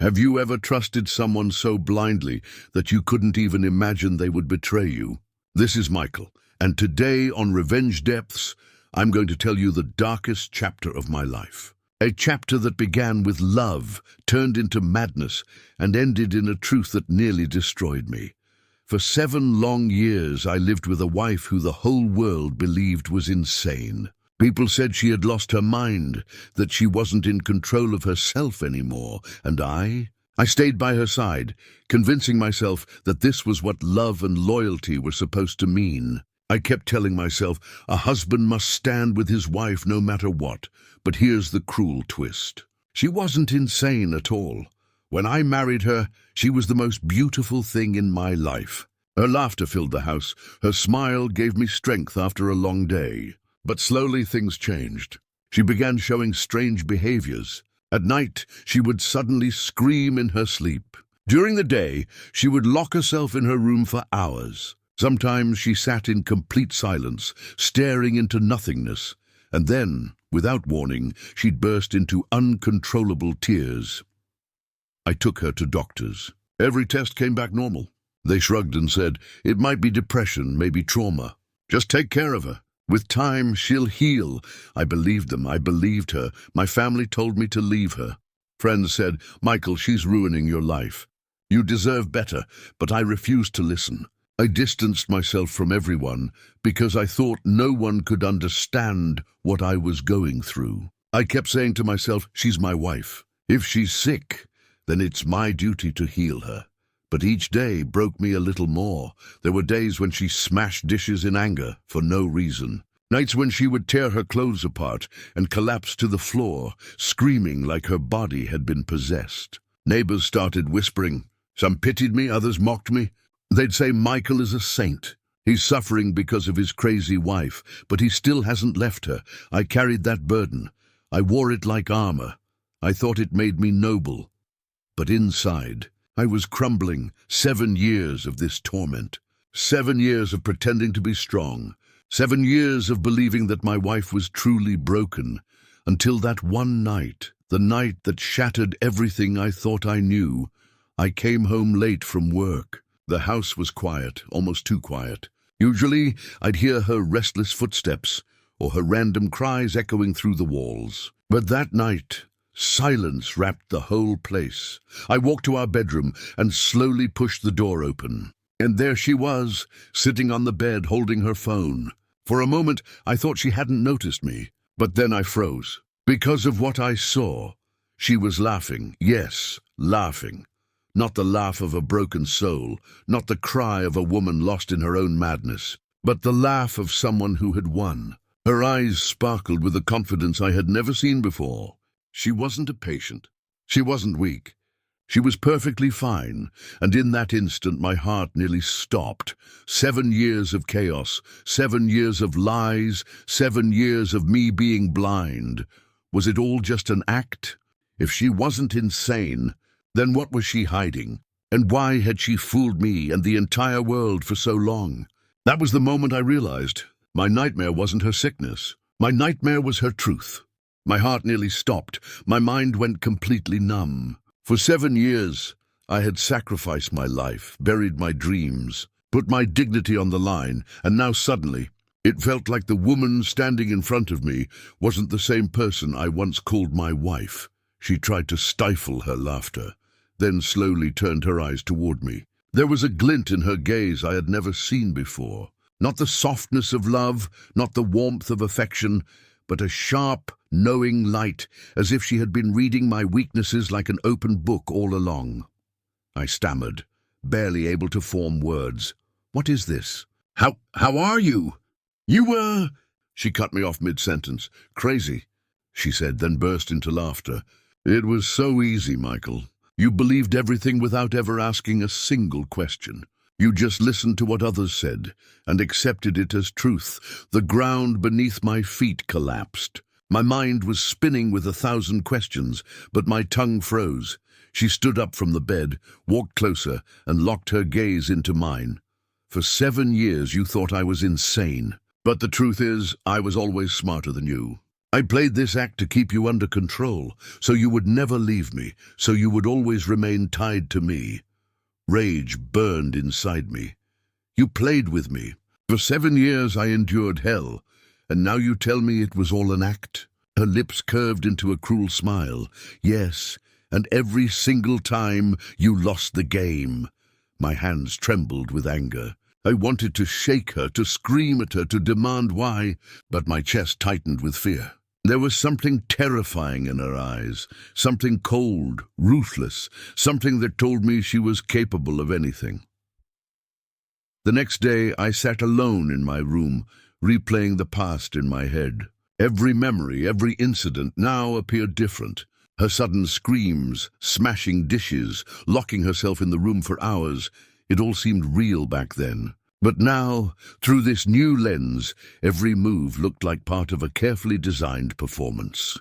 Have you ever trusted someone so blindly that you couldn't even imagine they would betray you? This is Michael, and today on Revenge Depths, I'm going to tell you the darkest chapter of my life. A chapter that began with love, turned into madness, and ended in a truth that nearly destroyed me. For 7 long years, I lived with a wife who the whole world believed was insane. People said she had lost her mind, that she wasn't in control of herself anymore, and I stayed by her side, convincing myself that this was what love and loyalty were supposed to mean. I kept telling myself a husband must stand with his wife no matter what, but here's the cruel twist. She wasn't insane at all. When I married her, she was the most beautiful thing in my life. Her laughter filled the house, her smile gave me strength after a long day. But slowly things changed. She began showing strange behaviors. At night, she would suddenly scream in her sleep. During the day, she would lock herself in her room for hours. Sometimes she sat in complete silence, staring into nothingness, and then, without warning, she'd burst into uncontrollable tears. I took her to doctors. Every test came back normal. They shrugged and said, "It might be depression, maybe trauma. Just take care of her. With time, she'll heal." I believed them. I believed her. My family told me to leave her. Friends said, "Michael, she's ruining your life. You deserve better," but I refused to listen. I distanced myself from everyone because I thought no one could understand what I was going through. I kept saying to myself, she's my wife. If she's sick, then it's my duty to heal her. But each day broke me a little more. There were days when she smashed dishes in anger for no reason. Nights when she would tear her clothes apart and collapse to the floor, screaming like her body had been possessed. Neighbors started whispering. Some pitied me, others mocked me. They'd say, "Michael is a saint. He's suffering because of his crazy wife, but he still hasn't left her." I carried that burden. I wore it like armor. I thought it made me noble. But inside, I was crumbling. 7 years of this torment. 7 years of pretending to be strong. 7 years of believing that my wife was truly broken. Until that one night, the night that shattered everything I thought I knew. I came home late from work. The house was quiet, almost too quiet. Usually, I'd hear her restless footsteps, or her random cries echoing through the walls. But that night, silence wrapped the whole place. I walked to our bedroom and slowly pushed the door open. And there she was, sitting on the bed holding her phone. For a moment, I thought she hadn't noticed me, but then I froze. Because of what I saw, she was laughing. Yes, laughing. Not the laugh of a broken soul, not the cry of a woman lost in her own madness, but the laugh of someone who had won. Her eyes sparkled with a confidence I had never seen before. She wasn't a patient. She wasn't weak. She was perfectly fine, and in that instant my heart nearly stopped. 7 years of chaos, 7 years of lies, 7 years of me being blind. Was it all just an act? If she wasn't insane, then what was she hiding? And why had she fooled me and the entire world for so long? That was the moment I realized. My nightmare wasn't her sickness. My nightmare was her truth. My heart nearly stopped. My mind went completely numb. For 7 years, I had sacrificed my life, buried my dreams, put my dignity on the line, and now suddenly, it felt like the woman standing in front of me wasn't the same person I once called my wife. She tried to stifle her laughter, then slowly turned her eyes toward me. There was a glint in her gaze I had never seen before. Not the softness of love, not the warmth of affection, but a sharp, knowing light, as if she had been reading my weaknesses like an open book all along. I stammered, barely able to form words. "What is this? How are you? You. She cut me off mid-sentence. "Crazy," she said, then burst into laughter. "It was so easy, Michael. You believed everything without ever asking a single question. You just listened to what others said and accepted it as truth." The ground beneath my feet collapsed. My mind was spinning with 1,000 questions, but my tongue froze. She stood up from the bed, walked closer, and locked her gaze into mine. "For 7 years you thought I was insane. But the truth is, I was always smarter than you. I played this act to keep you under control, so you would never leave me, so you would always remain tied to me. Rage burned inside me. You played with me. For 7 years I endured hell, and now you tell me it was all an act? Her lips curved into a cruel smile. Yes, and every single time you lost the game. My hands trembled with anger. I wanted to shake her, to scream at her, to demand why, but my chest tightened with fear. There was something terrifying in her eyes, something cold, ruthless, something that told me she was capable of anything. The next day I sat alone in my room, replaying the past in my head. Every memory, every incident now appeared different. Her sudden screams, smashing dishes, locking herself in the room for hours, it all seemed real back then. But now, through this new lens, every move looked like part of a carefully designed performance.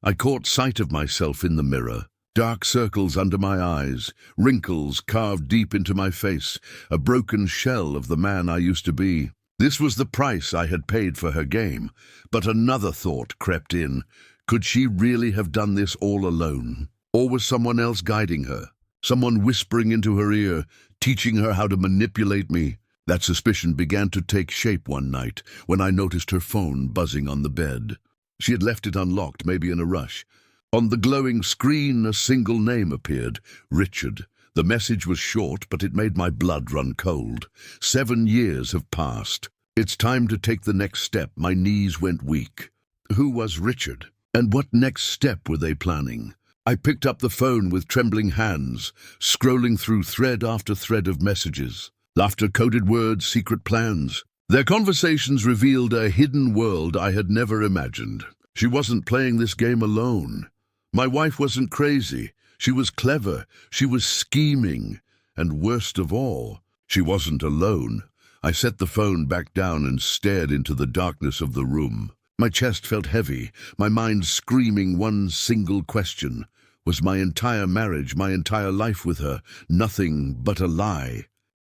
I caught sight of myself in the mirror. Dark circles under my eyes, wrinkles carved deep into my face, a broken shell of the man I used to be. This was the price I had paid for her game. But another thought crept in. Could she really have done this all alone? Or was someone else guiding her? Someone whispering into her ear, teaching her how to manipulate me? That suspicion began to take shape one night when I noticed her phone buzzing on the bed. She had left it unlocked, maybe in a rush. On the glowing screen, a single name appeared, Richard. The message was short, but it made my blood run cold. 7 years have passed. It's time to take the next step. My knees went weak. Who was Richard? And what next step were they planning? I picked up the phone with trembling hands, scrolling through thread after thread of messages. Laughter-coded words, secret plans. Their conversations revealed a hidden world I had never imagined. She wasn't playing this game alone. My wife wasn't crazy. She was clever. She was scheming. And worst of all, she wasn't alone. I set the phone back down and stared into the darkness of the room. My chest felt heavy, my mind screaming one single question. Was my entire marriage, my entire life with her, nothing but a lie?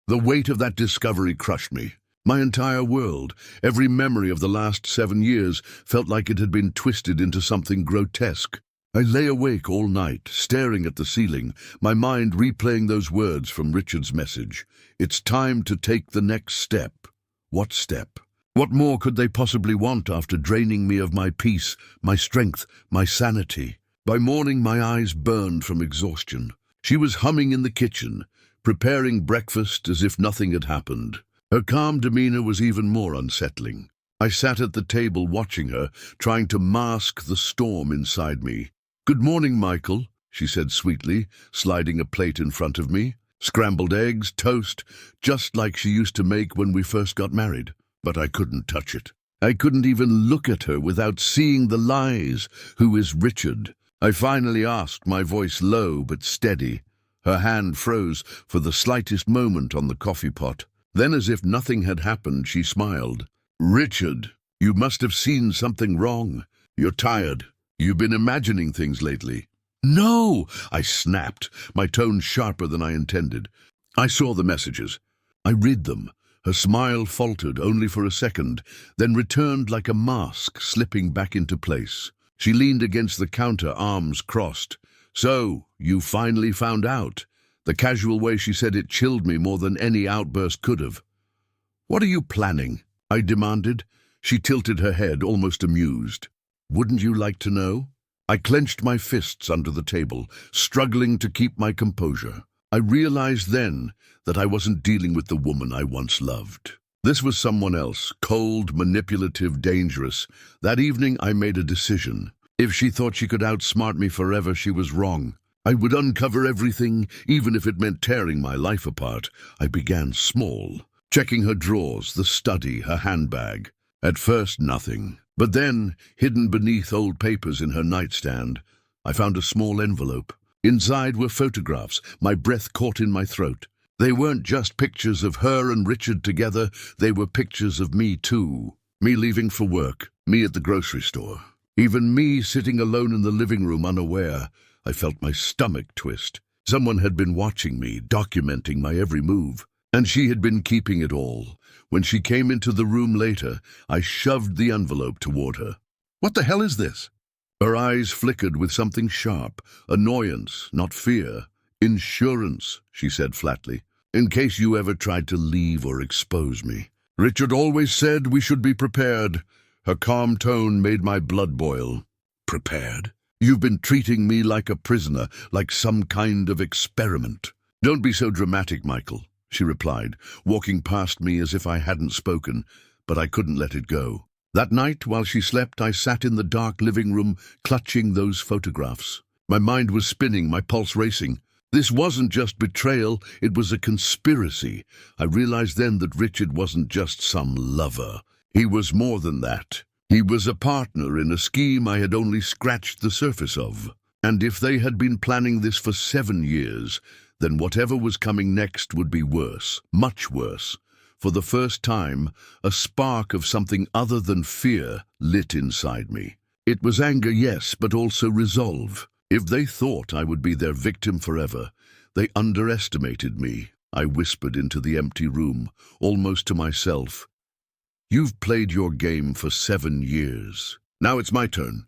The weight of that discovery crushed me. My entire world, every memory of the last 7 years, felt like it had been twisted into something grotesque. I lay awake all night, staring at the ceiling, my mind replaying those words from Richard's message. It's time to take the next step. What step? What more could they possibly want after draining me of my peace, my strength, my sanity? By morning, my eyes burned from exhaustion. She was humming in the kitchen, preparing breakfast as if nothing had happened. Her calm demeanor was even more unsettling. I sat at the table watching her, trying to mask the storm inside me. "Good morning, Michael," she said sweetly, sliding a plate in front of me. Scrambled eggs, toast, just like she used to make when we first got married. But I couldn't touch it. I couldn't even look at her without seeing the lies. Who is Richard? I finally asked, my voice low but steady. Her hand froze for the slightest moment on the coffee pot. Then, as if nothing had happened, she smiled. "Richard, you must have seen something wrong. You're tired. You've been imagining things lately." "No!" I snapped, my tone sharper than I intended. "I saw the messages. I read them." Her smile faltered only for a second, then returned like a mask slipping back into place. She leaned against the counter, arms crossed. "So, you finally found out." The casual way she said it chilled me more than any outburst could have. "What are you planning?" I demanded. She tilted her head, almost amused. "Wouldn't you like to know?" I clenched my fists under the table, struggling to keep my composure. I realized then that I wasn't dealing with the woman I once loved. This was someone else, cold, manipulative, dangerous. That evening I made a decision. If she thought she could outsmart me forever, she was wrong. I would uncover everything, even if it meant tearing my life apart. I began small, checking her drawers, the study, her handbag. At first, nothing. But then, hidden beneath old papers in her nightstand, I found a small envelope. Inside were photographs, my breath caught in my throat. They weren't just pictures of her and Richard together, they were pictures of me too. Me leaving for work, me at the grocery store. Even me sitting alone in the living room unaware. I felt my stomach twist. Someone had been watching me, documenting my every move. And she had been keeping it all. When she came into the room later, I shoved the envelope toward her. What the hell is this? Her eyes flickered with something sharp. Annoyance, not fear. Insurance, she said flatly, in case you ever tried to leave or expose me. Richard always said we should be prepared. Her calm tone made my blood boil. Prepared? You've been treating me like a prisoner, like some kind of experiment. Don't be so dramatic, Michael, she replied, walking past me as if I hadn't spoken, but I couldn't let it go. That night, while she slept, I sat in the dark living room, clutching those photographs. My mind was spinning, my pulse racing. This wasn't just betrayal, it was a conspiracy. I realized then that Richard wasn't just some lover. He was more than that. He was a partner in a scheme I had only scratched the surface of. And if they had been planning this for 7 years, then whatever was coming next would be worse, much worse. For the first time, a spark of something other than fear lit inside me. It was anger, yes, but also resolve. If they thought I would be their victim forever, they underestimated me. I whispered into the empty room, almost to myself. You've played your game for 7 years. Now it's my turn.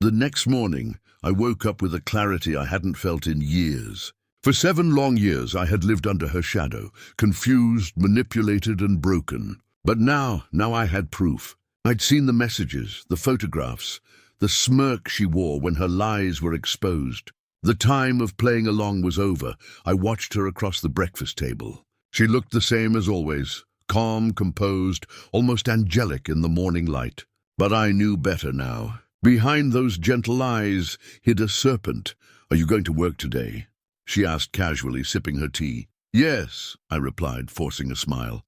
The next morning, I woke up with a clarity I hadn't felt in years. For 7 long years, I had lived under her shadow, confused, manipulated, and broken. But now I had proof. I'd seen the messages, the photographs, the smirk she wore when her lies were exposed. The time of playing along was over. I watched her across the breakfast table. She looked the same as always, calm, composed, almost angelic in the morning light. But I knew better now. Behind those gentle eyes hid a serpent. Are you going to work today? She asked casually, sipping her tea. Yes, I replied, forcing a smile.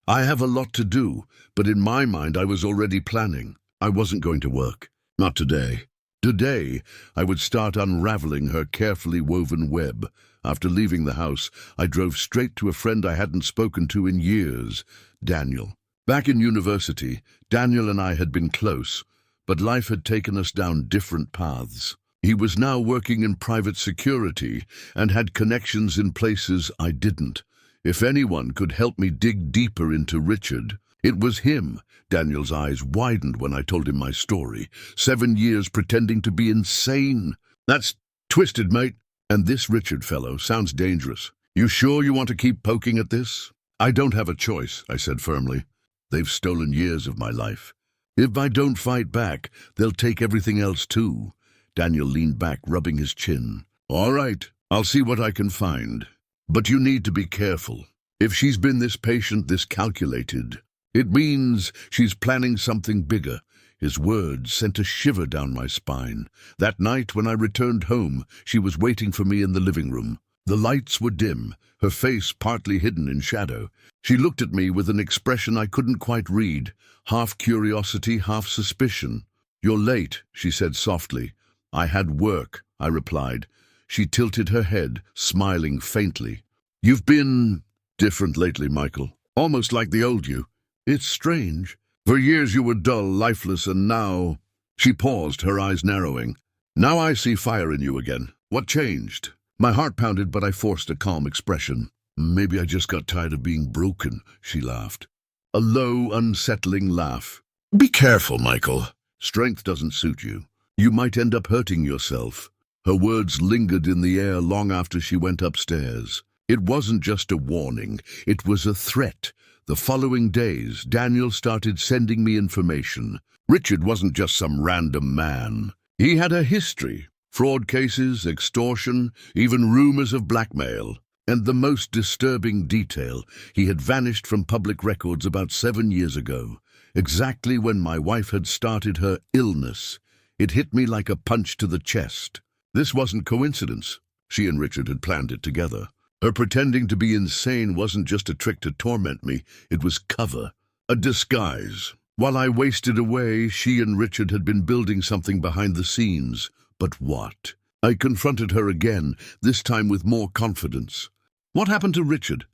I have a lot to do, but in my mind I was already planning. I wasn't going to work. Not today. Today, I would start unraveling her carefully woven web. After leaving the house, I drove straight to a friend I hadn't spoken to in years, Daniel. Back in university, Daniel and I had been close, but life had taken us down different paths. He was now working in private security and had connections in places I didn't. If anyone could help me dig deeper into Richard, it was him. Daniel's eyes widened when I told him my story. 7 years pretending to be insane. That's twisted, mate. And this Richard fellow sounds dangerous. You sure you want to keep poking at this? I don't have a choice, I said firmly. They've stolen years of my life. If I don't fight back, they'll take everything else too. Daniel leaned back, rubbing his chin. All right, I'll see what I can find. But you need to be careful. If she's been this patient, this calculated, it means she's planning something bigger. His words sent a shiver down my spine. That night, when I returned home, she was waiting for me in the living room. The lights were dim, her face partly hidden in shadow. She looked at me with an expression I couldn't quite read, half curiosity, half suspicion. You're late, she said softly. I had work, I replied. She tilted her head, smiling faintly. You've been different lately, Michael. Almost like the old you. It's strange. For years you were dull, lifeless, and now... She paused, her eyes narrowing. Now I see fire in you again. What changed? My heart pounded, but I forced a calm expression. Maybe I just got tired of being broken, she laughed. A low, unsettling laugh. Be careful, Michael. Strength doesn't suit you. You might end up hurting yourself. Her words lingered in the air long after she went upstairs. It wasn't just a warning, it was a threat. The following days, Daniel started sending me information. Richard wasn't just some random man. He had a history. Fraud cases, extortion, even rumors of blackmail. And the most disturbing detail, he had vanished from public records about 7 years ago, exactly when my wife had started her illness. It hit me like a punch to the chest. This wasn't coincidence. She and Richard had planned it together. Her pretending to be insane wasn't just a trick to torment me, it was cover, a disguise. While I wasted away, she and Richard had been building something behind the scenes. But what? I confronted her again, this time with more confidence. What happened to Richard?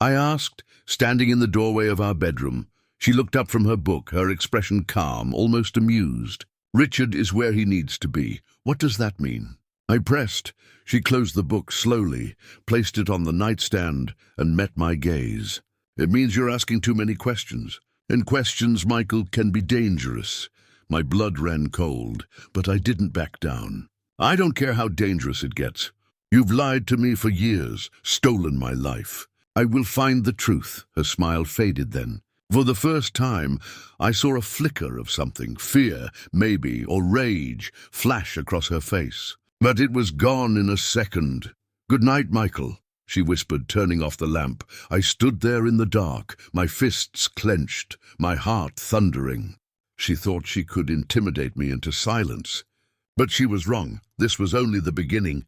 I asked, standing in the doorway of our bedroom. She looked up from her book, her expression calm, almost amused. Richard is where he needs to be. What does that mean? I pressed. She closed the book slowly, placed it on the nightstand, and met my gaze. It means you're asking too many questions. And questions, Michael, can be dangerous. My blood ran cold, but I didn't back down. I don't care how dangerous it gets. You've lied to me for years, stolen my life. I will find the truth. Her smile faded then. For the first time, I saw a flicker of something, fear, maybe, or rage, flash across her face. But it was gone in a second. "Good night, Michael," she whispered, turning off the lamp. I stood there in the dark, my fists clenched, my heart thundering. She thought she could intimidate me into silence. But she was wrong. This was only the beginning.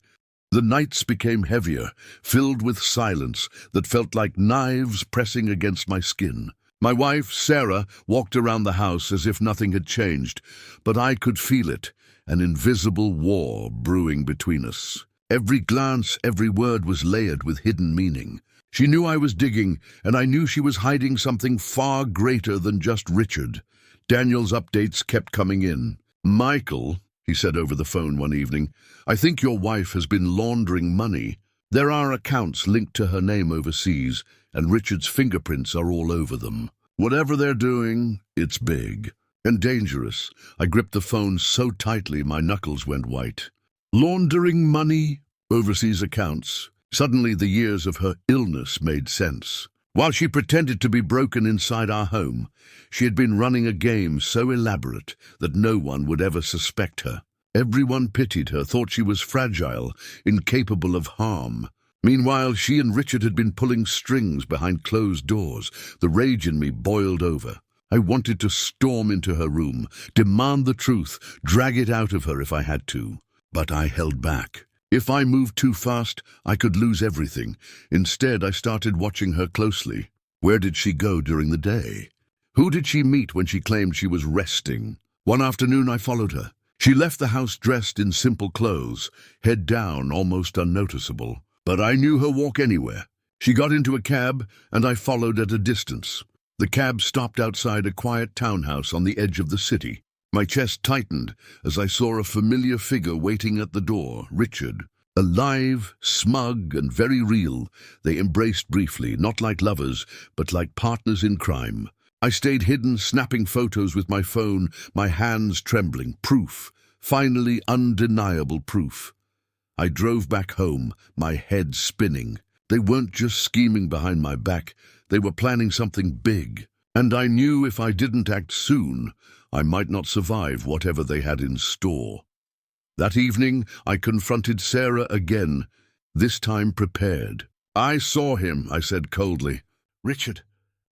The nights became heavier, filled with silence that felt like knives pressing against my skin. My wife, Sarah, walked around the house as if nothing had changed, but I could feel it, an invisible war brewing between us. Every glance, every word was layered with hidden meaning. She knew I was digging, and I knew she was hiding something far greater than just Richard. Daniel's updates kept coming in. "Michael," he said over the phone one evening, "I think your wife has been laundering money. There are accounts linked to her name overseas, and Richard's fingerprints are all over them. Whatever they're doing, it's big and dangerous." I gripped the phone so tightly my knuckles went white. Laundering money? Overseas accounts? Suddenly the years of her illness made sense. While she pretended to be broken inside our home, she had been running a game so elaborate that no one would ever suspect her. Everyone pitied her, thought she was fragile, incapable of harm. Meanwhile, she and Richard had been pulling strings behind closed doors. The rage in me boiled over. I wanted to storm into her room, demand the truth, drag it out of her if I had to. But I held back. If I moved too fast, I could lose everything. Instead, I started watching her closely. Where did she go during the day? Who did she meet when she claimed she was resting? One afternoon, I followed her. She left the house dressed in simple clothes, head down, almost unnoticeable. But I knew her walk anywhere. She got into a cab, and I followed at a distance. The cab stopped outside a quiet townhouse on the edge of the city. My chest tightened as I saw a familiar figure waiting at the door, Richard. Alive, smug, and very real, they embraced briefly, not like lovers, but like partners in crime. I stayed hidden, snapping photos with my phone, my hands trembling. Proof. Finally, undeniable proof. I drove back home, my head spinning. They weren't just scheming behind my back, they were planning something big. And I knew if I didn't act soon, I might not survive whatever they had in store. That evening, I confronted Sarah again, this time prepared. "I saw him," I said coldly. "Richard."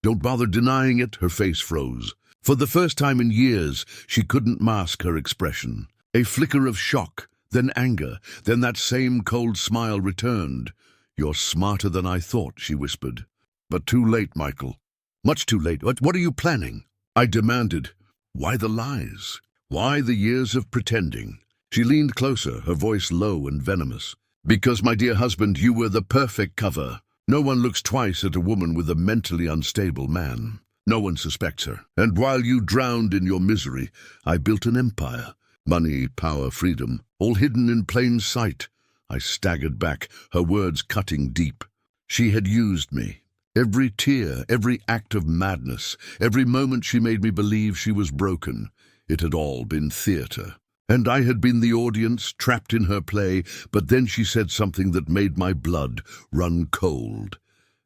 "Don't bother denying it," her face froze. For the first time in years, she couldn't mask her expression. A flicker of shock, then anger, then that same cold smile returned. "You're smarter than I thought," she whispered. "But too late, Michael. Much too late. What are you planning?" I demanded. "Why the lies? Why the years of pretending?" She leaned closer, her voice low and venomous. "Because, my dear husband, you were the perfect cover. No one looks twice at a woman with a mentally unstable man. No one suspects her. And while you drowned in your misery, I built an empire. Money, power, freedom, all hidden in plain sight." I staggered back, her words cutting deep. She had used me. Every tear, every act of madness, every moment she made me believe she was broken. It had all been theater. And I had been the audience, trapped in her play, but then she said something that made my blood run cold.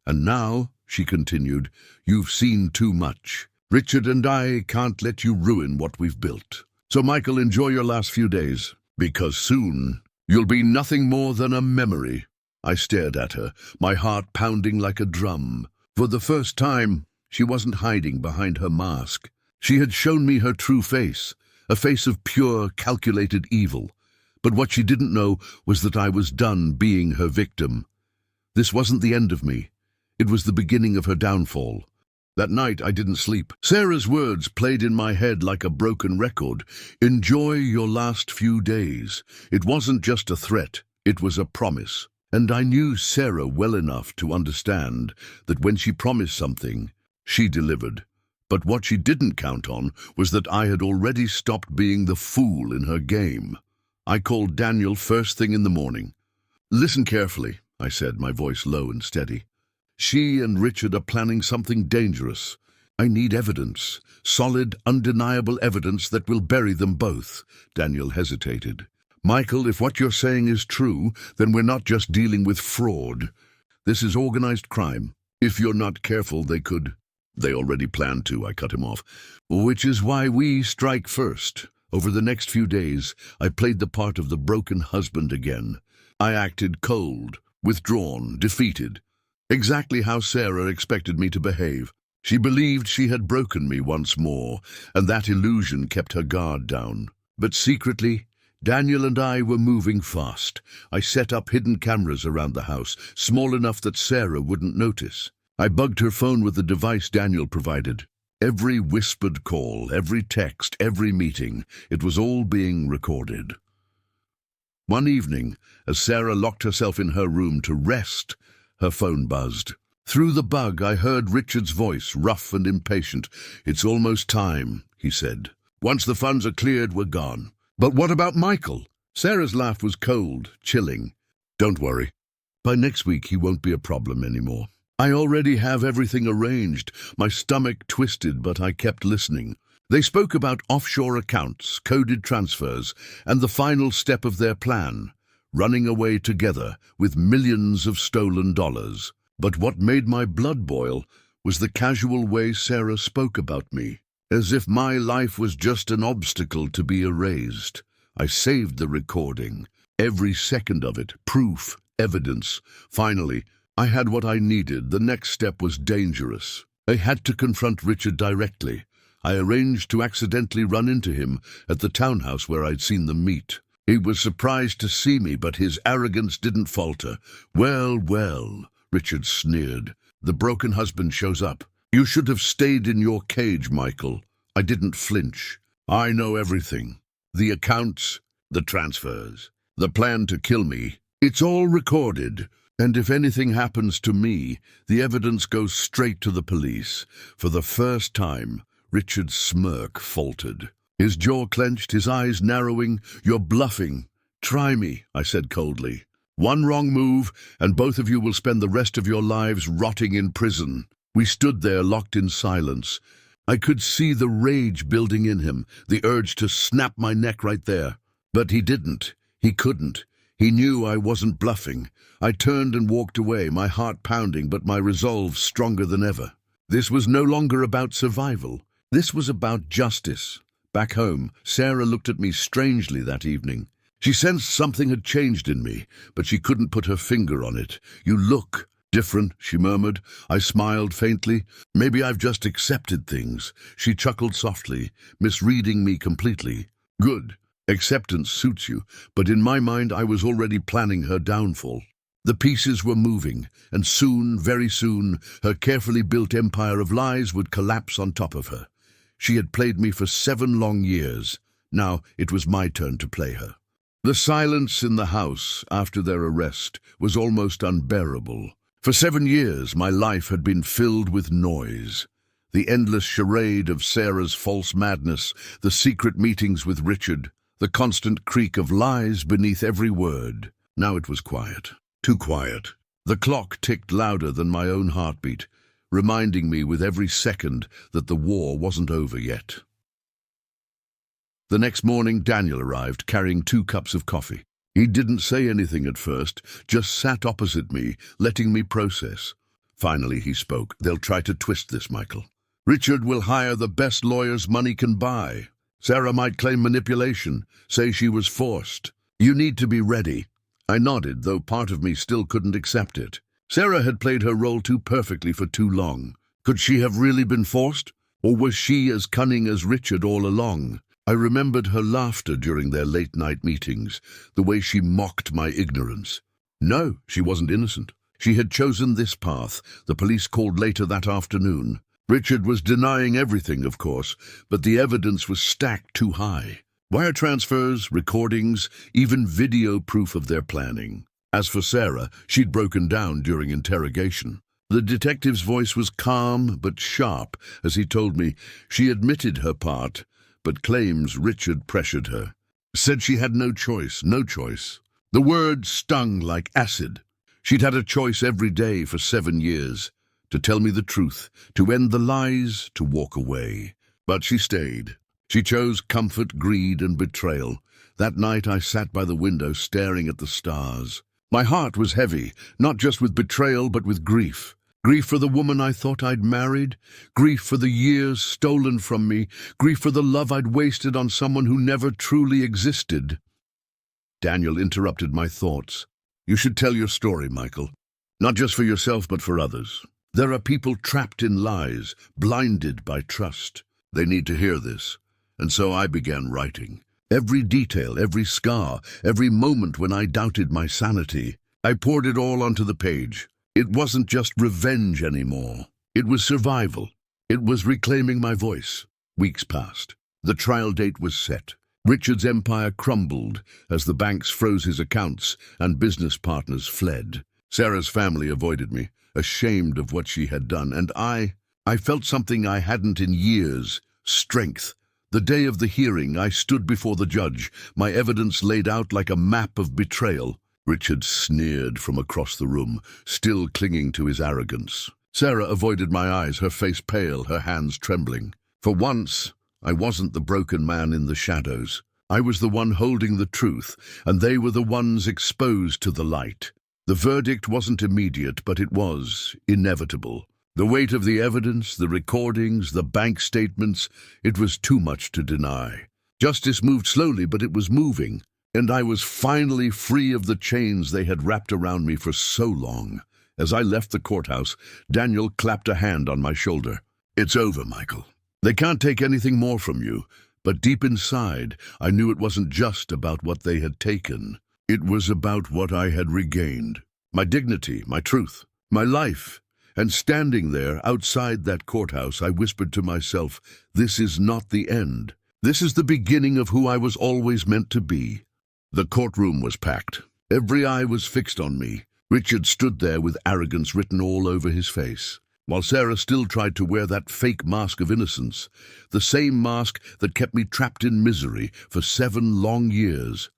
"And now," she continued, "you've seen too much. Richard and I can't let you ruin what we've built. So, Michael, enjoy your last few days, because soon you'll be nothing more than a memory." I stared at her, my heart pounding like a drum. For the first time, she wasn't hiding behind her mask. She had shown me her true face, a face of pure, calculated evil. But what she didn't know was that I was done being her victim. This wasn't the end of me. It was the beginning of her downfall. That night I didn't sleep. Sarah's words played in my head like a broken record. "Enjoy your last few days." It wasn't just a threat, it was a promise. And I knew Sarah well enough to understand that when she promised something, she delivered. But what she didn't count on was that I had already stopped being the fool in her game. I called Daniel first thing in the morning. "Listen carefully," I said, my voice low and steady. "She and Richard are planning something dangerous. I need evidence, solid, undeniable evidence that will bury them both. Daniel hesitated. Michael, if what you're saying is true, then we're not just dealing with fraud. This is organized crime. If you're not careful, they could. They already planned to, I cut him off. Which is why we strike first. Over the next few days, I played the part of the broken husband again. I acted cold, withdrawn, defeated. Exactly how Sarah expected me to behave. She believed she had broken me once more, and that illusion kept her guard down. But secretly, Daniel and I were moving fast. I set up hidden cameras around the house, small enough that Sarah wouldn't notice. I bugged her phone with the device Daniel provided. Every whispered call, every text, every meeting, it was all being recorded. One evening, as Sarah locked herself in her room to rest, her phone buzzed. Through the bug, I heard Richard's voice, rough and impatient. "It's almost time," he said. "Once the funds are cleared, we're gone." "But what about Michael?" Sarah's laugh was cold, chilling. "Don't worry. By next week, he won't be a problem anymore. I already have everything arranged." My stomach twisted, but I kept listening. They spoke about offshore accounts, coded transfers, and the final step of their plan, running away together with millions of stolen dollars. But what made my blood boil was the casual way Sarah spoke about me, as if my life was just an obstacle to be erased. I saved the recording, every second of it, proof, evidence. Finally, I had what I needed. The next step was dangerous. I had to confront Richard directly. I arranged to accidentally run into him at the townhouse where I'd seen them meet. He was surprised to see me, but his arrogance didn't falter. Well, Richard sneered. "The broken husband shows up. You should have stayed in your cage, Michael." I didn't flinch. "I know everything. The accounts, the transfers, the plan to kill me. It's all recorded. And if anything happens to me, the evidence goes straight to the police." For the first time, Richard's smirk faltered. His jaw clenched, his eyes narrowing. "You're bluffing." "Try me," I said coldly. "One wrong move, and both of you will spend the rest of your lives rotting in prison." We stood there, locked in silence. I could see the rage building in him, the urge to snap my neck right there. But he didn't. He couldn't. He knew I wasn't bluffing. I turned and walked away, my heart pounding, but my resolve stronger than ever. This was no longer about survival. This was about justice. Back home, Sarah looked at me strangely that evening. She sensed something had changed in me, but she couldn't put her finger on it. "You look different," she murmured. I smiled faintly. "Maybe I've just accepted things." She chuckled softly, misreading me completely. "Good. Acceptance suits you, but in my mind I was already planning her downfall." The pieces were moving, and soon, very soon, her carefully built empire of lies would collapse on top of her. She had played me for 7 long years. Now it was my turn to play her. The silence in the house after their arrest was almost unbearable. For 7 years, my life had been filled with noise. The endless charade of Sarah's false madness, the secret meetings with Richard, the constant creak of lies beneath every word. Now it was quiet. Too quiet. The clock ticked louder than my own heartbeat, reminding me with every second that the war wasn't over yet. The next morning, Daniel arrived, carrying 2 cups of coffee. He didn't say anything at first, just sat opposite me, letting me process. Finally, he spoke. "They'll try to twist this, Michael. Richard will hire the best lawyers money can buy. Sarah might claim manipulation, say she was forced. You need to be ready." I nodded, though part of me still couldn't accept it. Sarah had played her role too perfectly for too long. Could she have really been forced? Or was she as cunning as Richard all along? I remembered her laughter during their late-night meetings, the way she mocked my ignorance. No, she wasn't innocent. She had chosen this path, the police called later that afternoon. Richard was denying everything, of course, but the evidence was stacked too high. Wire transfers, recordings, even video proof of their planning. As for Sarah, she'd broken down during interrogation. The detective's voice was calm but sharp as he told me she admitted her part, but claims Richard pressured her. Said she had no choice, no choice. The word stung like acid. She'd had a choice every day for 7 years. to tell me the truth, to end the lies, to walk away. But she stayed. She chose comfort, greed, and betrayal. That night I sat by the window staring at the stars. My heart was heavy, not just with betrayal but with grief. Grief for the woman I thought I'd married, grief for the years stolen from me, grief for the love I'd wasted on someone who never truly existed. Daniel interrupted my thoughts. You should tell your story, Michael. Not just for yourself, but for others. There are people trapped in lies, blinded by trust. They need to hear this. And so I began writing. Every detail, every scar, every moment when I doubted my sanity, I poured it all onto the page. It wasn't just revenge anymore. It was survival. It was reclaiming my voice. Weeks passed. The trial date was set. Richard's empire crumbled as the banks froze his accounts and business partners fled. Sarah's family avoided me, ashamed of what she had done, and I felt something I hadn't in years, strength. The day of the hearing, I stood before the judge, my evidence laid out like a map of betrayal. Richard sneered from across the room, still clinging to his arrogance. Sarah avoided my eyes, her face pale, her hands trembling. For once, I wasn't the broken man in the shadows. I was the one holding the truth, and they were the ones exposed to the light. The verdict wasn't immediate, but it was inevitable. The weight of the evidence, the recordings, the bank statements, it was too much to deny. Justice moved slowly, but it was moving, and I was finally free of the chains they had wrapped around me for so long. As I left the courthouse, Daniel clapped a hand on my shoulder. It's over, Michael. They can't take anything more from you, but deep inside, I knew it wasn't just about what they had taken. It was about what I had regained. My dignity, my truth, my life. And standing there, outside that courthouse, I whispered to myself, this is not the end. This is the beginning of who I was always meant to be. The courtroom was packed. Every eye was fixed on me. Richard stood there with arrogance written all over his face, while Sarah still tried to wear that fake mask of innocence, the same mask that kept me trapped in misery for 7 long years.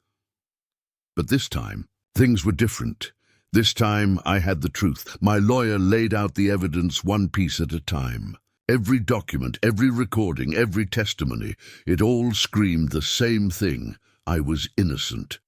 But this time, things were different. This time, I had the truth. My lawyer laid out the evidence one piece at a time. Every document, every recording, every testimony, it all screamed the same thing. I was innocent.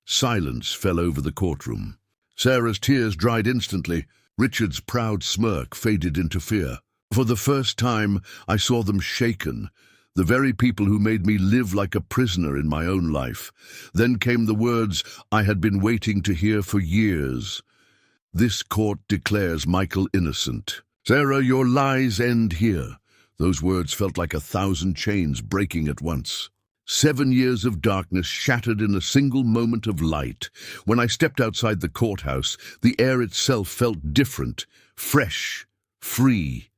Silence fell over the courtroom. Sarah's tears dried instantly. Richard's proud smirk faded into fear. For the first time, I saw them shaken. The very people who made me live like a prisoner in my own life. Then came the words I had been waiting to hear for years. This court declares Michael innocent. Sarah, your lies end here. Those words felt like 1,000 chains breaking at once. 7 years of darkness shattered in a single moment of light. When I stepped outside the courthouse, the air itself felt different, fresh, free,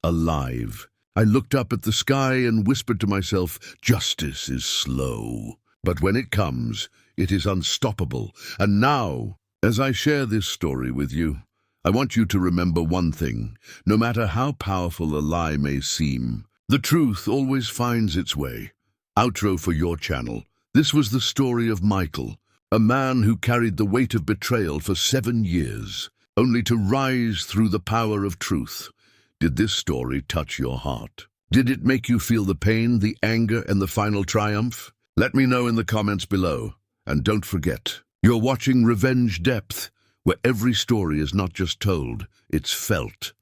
alive. I looked up at the sky and whispered to myself, justice is slow, but when it comes, it is unstoppable. And now, as I share this story with you, I want you to remember one thing. No matter how powerful a lie may seem, the truth always finds its way. Outro for your channel. This was the story of Michael, a man who carried the weight of betrayal for 7 years, only to rise through the power of truth. Did this story touch your heart? Did it make you feel the pain, the anger, and the final triumph? Let me know in the comments below. And don't forget, you're watching Revenge Depth, where every story is not just told, it's felt.